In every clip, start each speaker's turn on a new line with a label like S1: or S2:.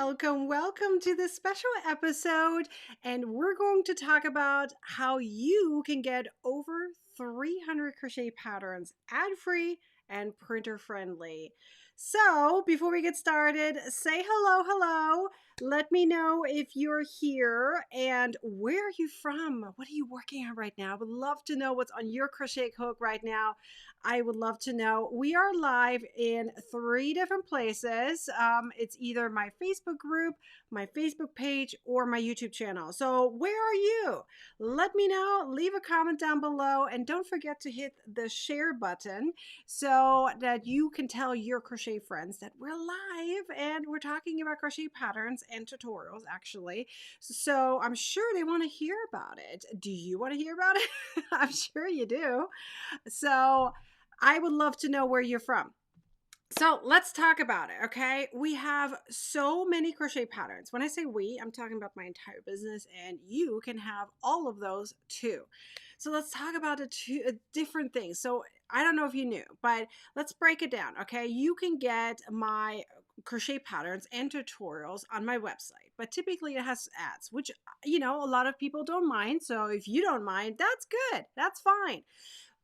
S1: Welcome to this special episode. And we're going to talk about how you can get over 300 crochet patterns ad free and printer friendly. So, before we get started, say hello. Let me know if you're here and where are you from? What are you working on right now? I would love to know what's on your crochet hook right now. I would love to know. We are live in 3 different places. It's either my Facebook group, my Facebook page, or my YouTube channel. So, where are you? Let me know. Leave a comment down below, and don't forget to hit the share button so that you can tell your crochet friends that we're live and we're talking about crochet patterns and tutorials, actually. So, I'm sure they want to hear about it. Do you want to hear about it? I'm sure you do. So, I would love to know where you're from. So let's talk about it, okay? We have so many crochet patterns. When I say we, I'm talking about my entire business, and you can have all of those too. So let's talk about different things. So I don't know if you knew, but let's break it down, okay? You can get my crochet patterns and tutorials on my website, but typically it has ads, which, a lot of people don't mind. So if you don't mind, that's good. That's fine.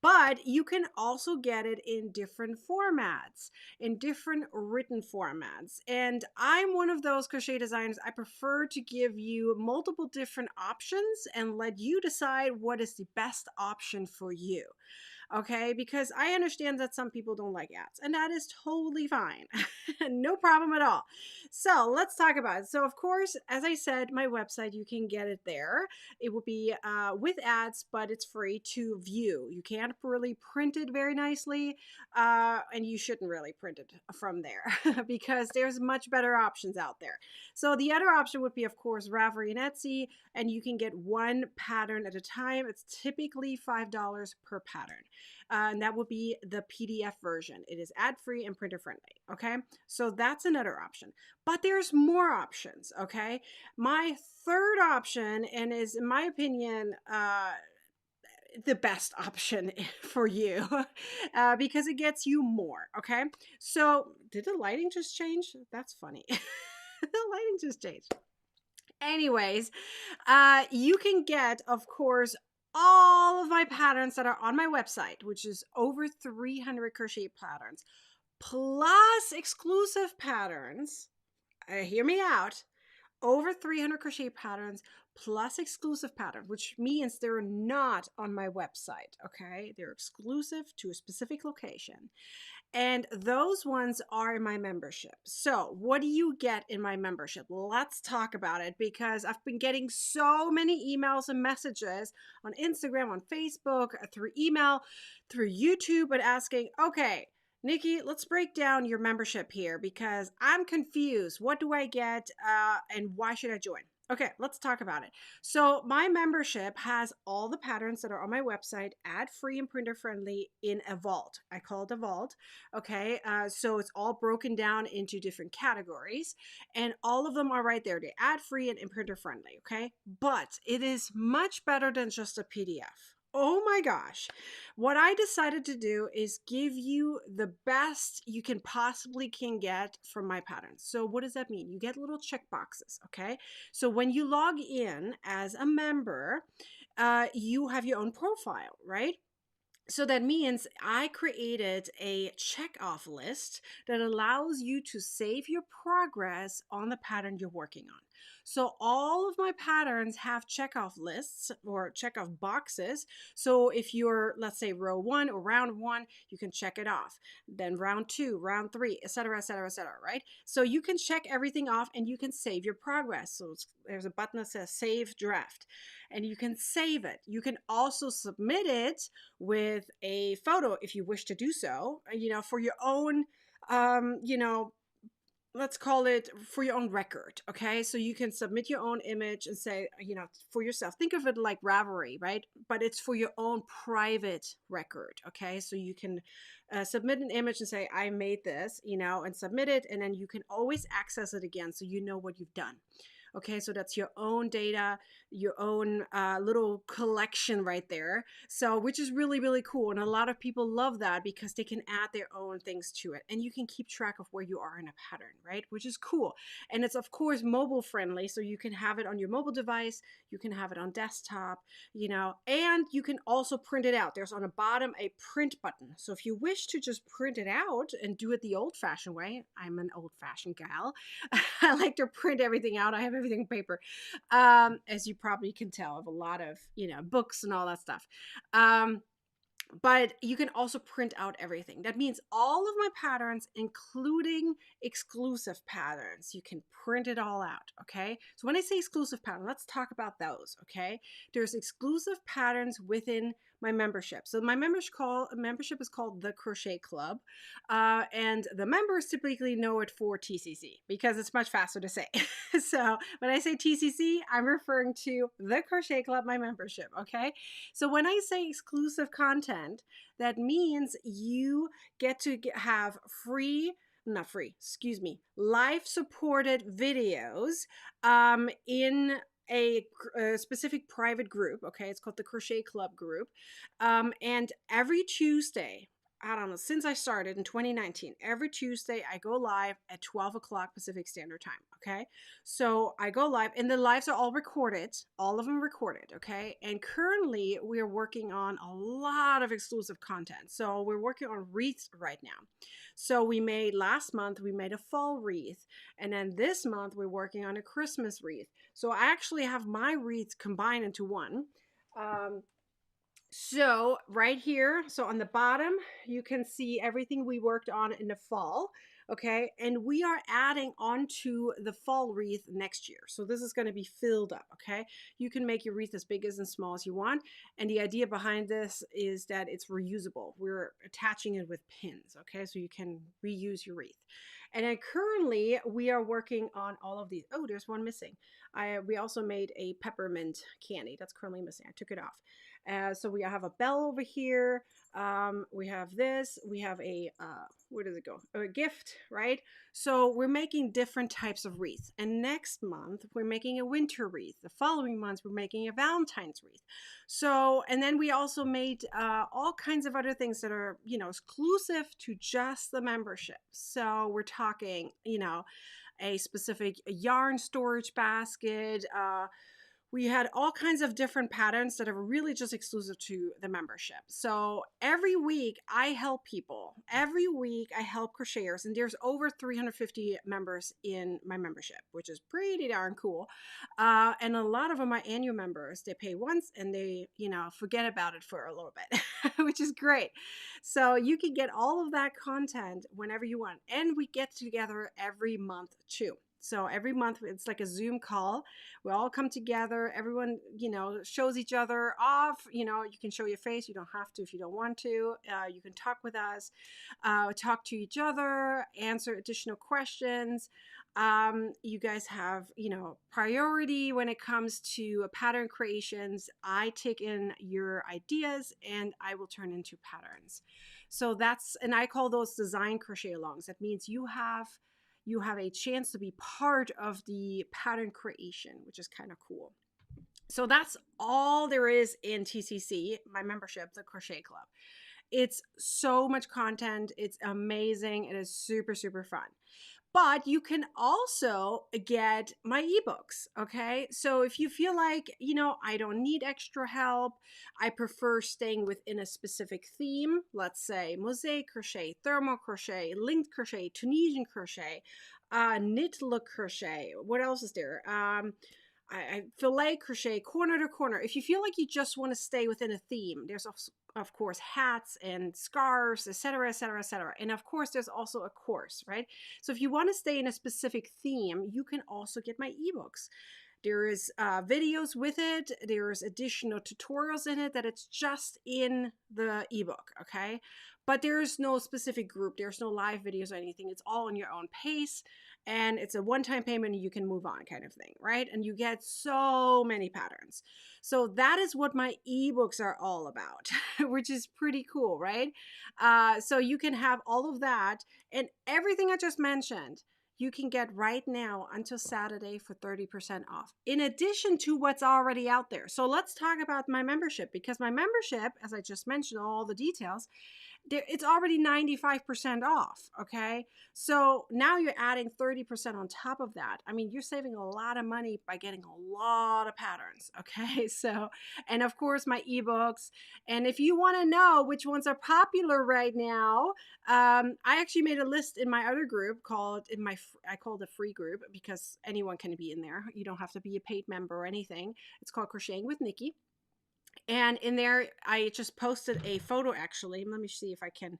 S1: But you can also get it in different formats, in different written formats. And I'm one of those crochet designers. I prefer to give you multiple different options and let you decide what is the best option for you. Okay, because I understand that some people don't like ads, and that is totally fine. No problem at all. So let's talk about it. So, of course, as I said, my website, you can get it there. It will be with ads, but it's free to view. You can't really print it very nicely, and you shouldn't really print it from there because there's much better options out there. So the other option would be, of course, Ravelry and Etsy, and you can get one pattern at a time. It's typically $5 per pattern. And that will be the PDF version. It is ad-free and printer-friendly, okay? So that's another option. But there's more options, okay? My third option, and is, in my opinion, the best option for you because it gets you more, okay? So did the lighting just change? That's funny. The lighting just changed. Anyways, you can get, of course, all of my patterns that are on my website, which is over 300 crochet patterns, plus exclusive patterns. Hear me out. Over 300 crochet patterns plus exclusive pattern, which means they're not on my website, okay? They're exclusive to a specific location. And those ones are in my membership. So, what do you get in my membership? Let's talk about it because I've been getting so many emails and messages on Instagram, on Facebook, through email, through YouTube, and asking, okay, Nikki, let's break down your membership here because I'm confused. What do I get and why should I join? Okay, let's talk about it. So, my membership has all the patterns that are on my website, ad free and printer friendly, in a vault. I call it a vault. Okay, so it's all broken down into different categories, and all of them are right there. They're ad free and printer friendly. Okay, but it is much better than just a PDF. Oh my gosh. What I decided to do is give you the best you can possibly can get from my patterns. So what does that mean? You get little check boxes, okay? So when you log in as a member, you have your own profile, right? So that means I created a check off list that allows you to save your progress on the pattern you're working on. So all of my patterns have check off lists or check off boxes. So if you're, let's say, row 1 or round 1, you can check it off. Then round 2, round 3, etc., etc., etc., right? So you can check everything off and you can save your progress. So there's a button that says save draft and you can save it. You can also submit it with a photo if you wish to do so, for your own, let's call it for your own record. Okay. So you can submit your own image and say, for yourself, think of it like Ravelry, right? But it's for your own private record. Okay. So you can submit an image and say, I made this, and submit it. And then you can always access it again. So you know what you've done. Okay, so that's your own data, your own little collection right there. So, which is really, really cool. And a lot of people love that because they can add their own things to it. And you can keep track of where you are in a pattern, right? Which is cool. And it's, of course, mobile friendly. So you can have it on your mobile device, you can have it on desktop, and you can also print it out. There's on the bottom a print button. So if you wish to just print it out and do it the old fashioned way, I'm an old fashioned gal. I like to print everything out. I have everything in paper. As you probably can tell, I have a lot of, books and all that stuff. But you can also print out everything. That means all of my patterns, including exclusive patterns, you can print it all out, okay? So when I say exclusive pattern, let's talk about those, okay? There's exclusive patterns within my membership. So my membership is called the Crochet Club, and the members typically know it for TCC because it's much faster to say. So when I say TCC, I'm referring to the Crochet Club, my membership, okay? So when I say exclusive content, that means you get to have live supported videos in a specific private group. Okay, it's called the Crochet Club group. And every Tuesday, I don't know, since I started in 2019, every Tuesday I go live at 12 o'clock Pacific Standard Time. Okay, so I go live, and the lives are all recorded, all of them recorded. Okay, and currently we're working on a lot of exclusive content. So we're working on wreaths right now. So last month we made a fall wreath, and then this month we're working on a Christmas wreath. So I actually have my wreaths combined into one. So right here, so on the bottom, you can see everything we worked on in the fall. Okay, and we are adding onto the fall wreath next year. So this is going to be filled up. Okay, you can make your wreath as big as and small as you want. And the idea behind this is that it's reusable. We're attaching it with pins. Okay, so you can reuse your wreath. And then currently we are working on all of these. Oh, there's one missing. We also made a peppermint candy that's currently missing. I took it off. So we have a bell over here. We have this. We have a, where does it go? A gift, right? So we're making different types of wreaths. And next month, we're making a winter wreath. The following month, we're making a Valentine's wreath. So, and then we also made all kinds of other things that are, exclusive to just the membership. So we're talking, a specific yarn storage basket. We had all kinds of different patterns that are really just exclusive to the membership. So every week I help people. Every week I help crocheters, and there's over 350 members in my membership, which is pretty darn cool. And a lot of them are annual members. They pay once and they, forget about it for a little bit, which is great. So you can get all of that content whenever you want. And we get together every month too. So every month it's like a Zoom call. We all come together. Everyone, shows each other off. You can show your face. You don't have to if you don't want to. You can talk with us, talk to each other, answer additional questions. You guys have, priority when it comes to pattern creations. I take in your ideas and I will turn into patterns. So and I call those design crochet alongs. That means you have a chance to be part of the pattern creation, which is kind of cool. So that's all there is in TCC, my membership, the Crochet Club. It's so much content. It's amazing. It is super, super fun. But you can also get my ebooks, okay? So if you feel like, I don't need extra help, I prefer staying within a specific theme, let's say mosaic crochet, thermal crochet, linked crochet, Tunisian crochet, knit look crochet, what else is there? I fillet crochet, corner to corner. If you feel like you just want to stay within a theme, there's of course hats and scarves, etc., etc., etc. And of course there's also a course, right? So if you want to stay in a specific theme, you can also get my ebooks. There is videos with it. There's additional tutorials in it that it's just in the ebook, okay? But there's no specific group. There's no live videos or anything. It's all on your own pace. And it's a one-time payment and you can move on kind of thing, right? And you get so many patterns. So that is what my ebooks are all about, which is pretty cool, right? So you can have all of that and everything I just mentioned. you can get right now until Saturday for 30% off, in addition to what's already out there. So let's talk about my membership, because my membership, as I just mentioned, all the details, it's already 95% off. Okay. So now you're adding 30% on top of that. I mean, you're saving a lot of money by getting a lot of patterns. Okay. So, and of course, my ebooks. And if you want to know which ones are popular right now, I actually made a list in my other group I called a free group, because anyone can be in there. You don't have to be a paid member or anything. It's called Crocheting with Nikki. And in there, I just posted a photo, actually. Let me see if I can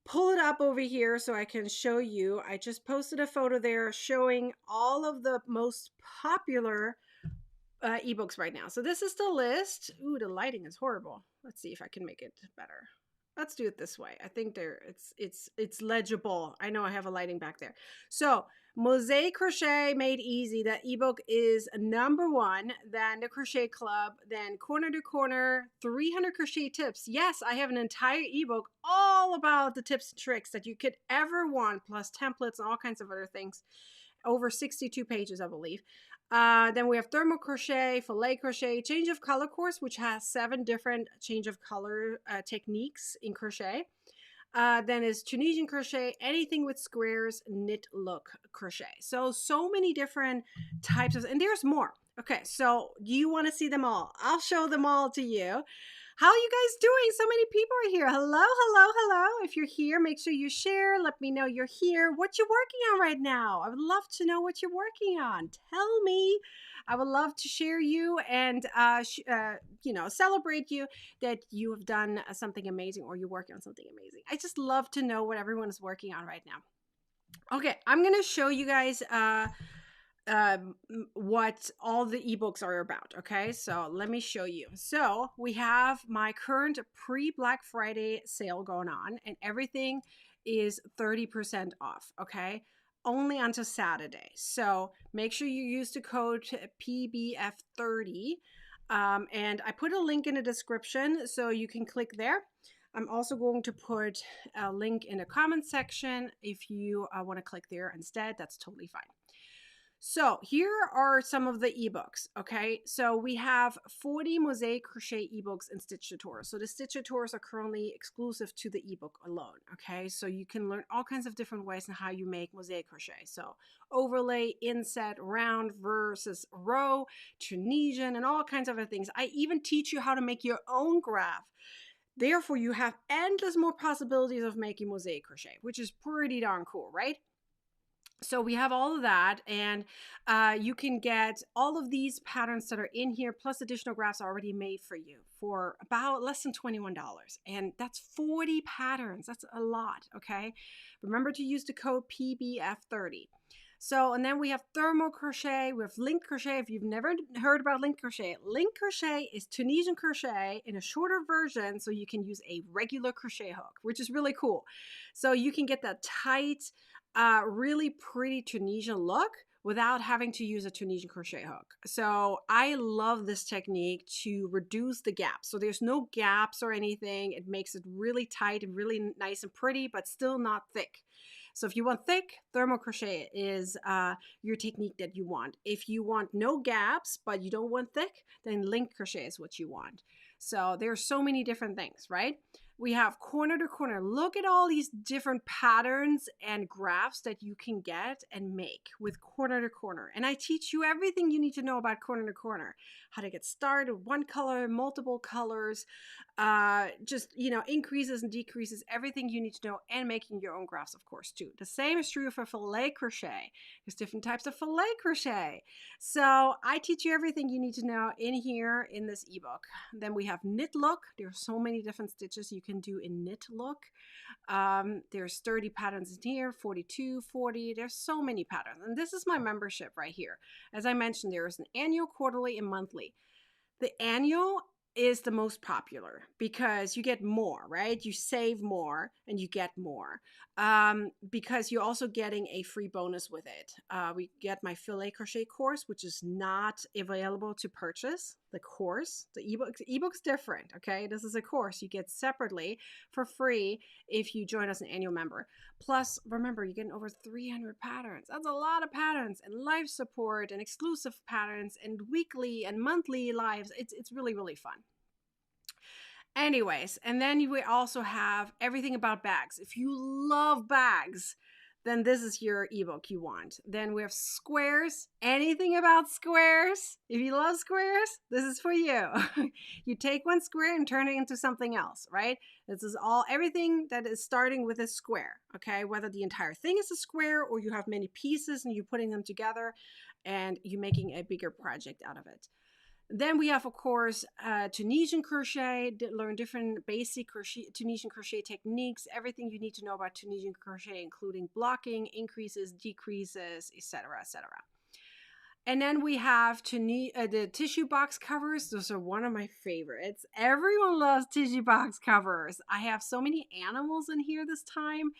S1: pull it up over here so I can show you. I just posted a photo there showing all of the most popular ebooks right now. So this is the list. Ooh, the lighting is horrible. Let's see if I can make it better. Let's do it this way. I think it's legible. I know I have a lighting back there. So Mosaic Crochet Made Easy, that ebook is #1. Then the Crochet Club. Then Corner to Corner, 300 crochet tips. Yes, I have an entire ebook all about the tips and tricks that you could ever want, plus templates and all kinds of other things. Over 62 pages, I believe. Then we have Thermal Crochet, Filet Crochet, Change of Color course, which has 7 different change of color techniques in crochet. Then is Tunisian Crochet, anything with squares, Knit Look Crochet. So many different types of, and there's more. Okay, so you want to see them all? I'll show them all to you. How are you guys doing? So many people are here. Hello, hello, hello. If you're here, make sure you share. Let me know you're here. What you're working on right now. I would love to know what you're working on. Tell me. I would love to share you and, celebrate you that you have done something amazing, or you're working on something amazing. I just love to know what everyone is working on right now. Okay, I'm going to show you guys what all the ebooks are about. Okay, so let me show you. So we have my current pre-Black Friday sale going on, and everything is 30% off. Okay, only until Saturday. So make sure you use the code PBF30. And I put a link in the description so you can click there. I'm also going to put a link in the comment section if you want to click there instead. That's totally fine. So here are some of the ebooks. Okay, so we have 40 Mosaic Crochet ebooks and stitch tutorials. So the stitch tutorials are currently exclusive to the ebook alone. Okay, so you can learn all kinds of different ways on how you make Mosaic Crochet. So overlay, inset, round versus row, Tunisian, and all kinds of other things. I even teach you how to make your own graph. Therefore, you have endless more possibilities of making Mosaic Crochet, which is pretty darn cool, right? So we have all of that, and you can get all of these patterns that are in here, plus additional graphs already made for you for about less than $21. And that's 40 patterns. That's a lot, okay? Remember to use the code PBF30. So, and then we have Thermal Crochet, we have Link Crochet. If you've never heard about Link Crochet is Tunisian crochet in a shorter version, so you can use a regular crochet hook, which is really cool. So you can get that tight, really pretty Tunisian look without having to use a Tunisian crochet hook. So I love this technique to reduce the gaps. So there's no gaps or anything. It makes it really tight and really nice and pretty, but still not thick. So if you want thick, Thermal Crochet is your technique that you want. If you want no gaps, but you don't want thick, then Link Crochet is what you want. So there's so many different things, right? We have corner to corner. Look at all these different patterns and graphs that you can get and make with corner to corner. And I teach you everything you need to know about corner to corner. How to get started, one color, multiple colors, just, increases and decreases, everything you need to know, and making your own graphs, of course, too. The same is true for filet crochet. There's different types of filet crochet. So I teach you everything you need to know in here in this ebook. Then we have Knit Look. There are so many different stitches you can do in Knit Look. There's 30 patterns in here, 42, 40. There's so many patterns. And this is my membership right here. As I mentioned, there is an annual, quarterly, and monthly. The annual is the most popular because you get more, right? You save more and you get more, because you're also getting a free bonus with it. We get my filet crochet course, which is not available to purchase. The course, the ebook's different. Okay, this is a course you get separately for free if you join us an annual member. Plus, remember, you're getting over 300 patterns. That's a lot of patterns, and live support and exclusive patterns and weekly and monthly lives. It's really, really fun. Anyways, and then we also have everything about bags. If you love bags, then this is your ebook you want. Then we have squares, anything about squares. If you love squares, this is for you. You take one square and turn it into something else, right? This is everything that is starting with a square, okay? Whether the entire thing is a square or you have many pieces and you're putting them together and you're making a bigger project out of it. Then we have, of course, Tunisian crochet, learn different basic Tunisian crochet techniques, everything you need to know about Tunisian crochet, including blocking, increases, decreases, etc., etc. And then we have the tissue box covers. Those are one of my favorites. Everyone loves tissue box covers. I have so many animals in here this time.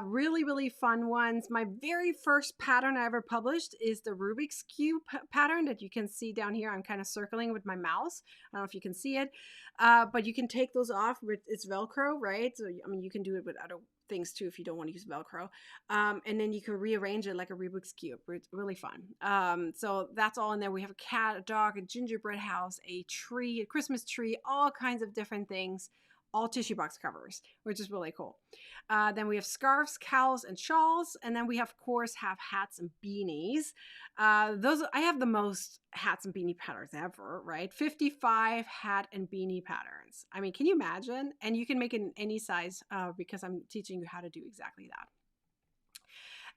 S1: Really, really fun ones. My very first pattern I ever published is the Rubik's Cube pattern that you can see down here. I'm kind of circling with my mouse. I don't know if you can see it, but you can take those off with it's Velcro, right? So, I mean, you can do it with other things too if you don't want to use Velcro. And then you can rearrange it like a Rubik's Cube. It's really fun. So that's all in there. We have a cat, a dog, a gingerbread house, a tree, a Christmas tree, all kinds of different things. All tissue box covers, which is really cool. Then we have scarves, cowls, and shawls. And then we, of course, have hats and beanies. I have the most hats and beanie patterns ever, right? 55 hat and beanie patterns. I mean, can you imagine? And you can make it in any size because I'm teaching you how to do exactly that.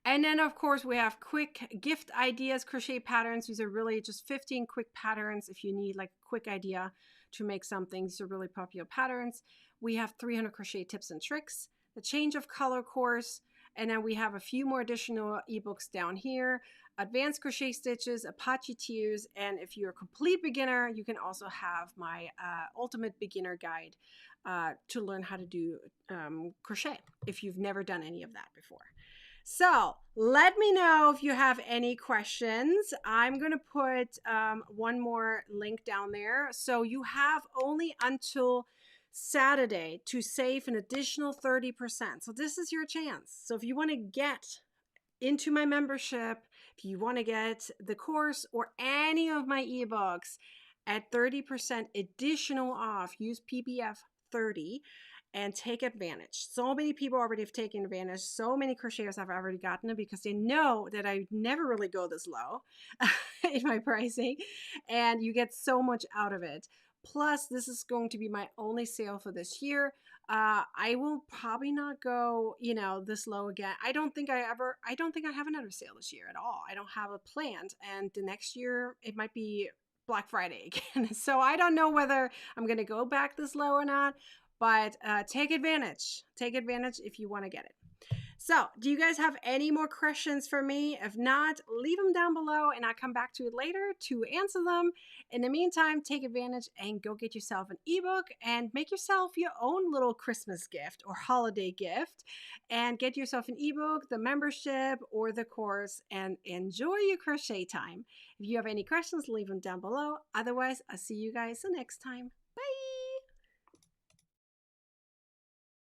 S1: And then, of course, we have quick gift ideas, crochet patterns. These are really just 15 quick patterns if you need like a quick idea to make something. These are really popular patterns. We have 300 crochet tips and tricks, the change of color course, and then we have a few more additional ebooks down here, advanced crochet stitches, Apache tears, and if you're a complete beginner, you can also have my ultimate beginner guide to learn how to do crochet if you've never done any of that before. So let me know if you have any questions. I'm going to put one more link down there. So you have only until Saturday to save an additional 30%. So this is your chance. So if you want to get into my membership, if you want to get the course or any of my ebooks at 30% additional off, use PBF 30. And take advantage. So many people already have taken advantage. So many crocheters have already gotten it because they know that I never really go this low in my pricing. And you get so much out of it. Plus, this is going to be my only sale for this year. I will probably not go, this low again. I don't think I have another sale this year at all. I don't have it planned. And the next year, it might be Black Friday again. So I don't know whether I'm going to go back this low or not. But take advantage. Take advantage if you want to get it. So, do you guys have any more questions for me? If not, leave them down below and I'll come back to it later to answer them. In the meantime, take advantage and go get yourself an ebook and make yourself your own little Christmas gift or holiday gift and get yourself an ebook, the membership, or the course and enjoy your crochet time. If you have any questions, leave them down below. Otherwise, I'll see you guys the next time.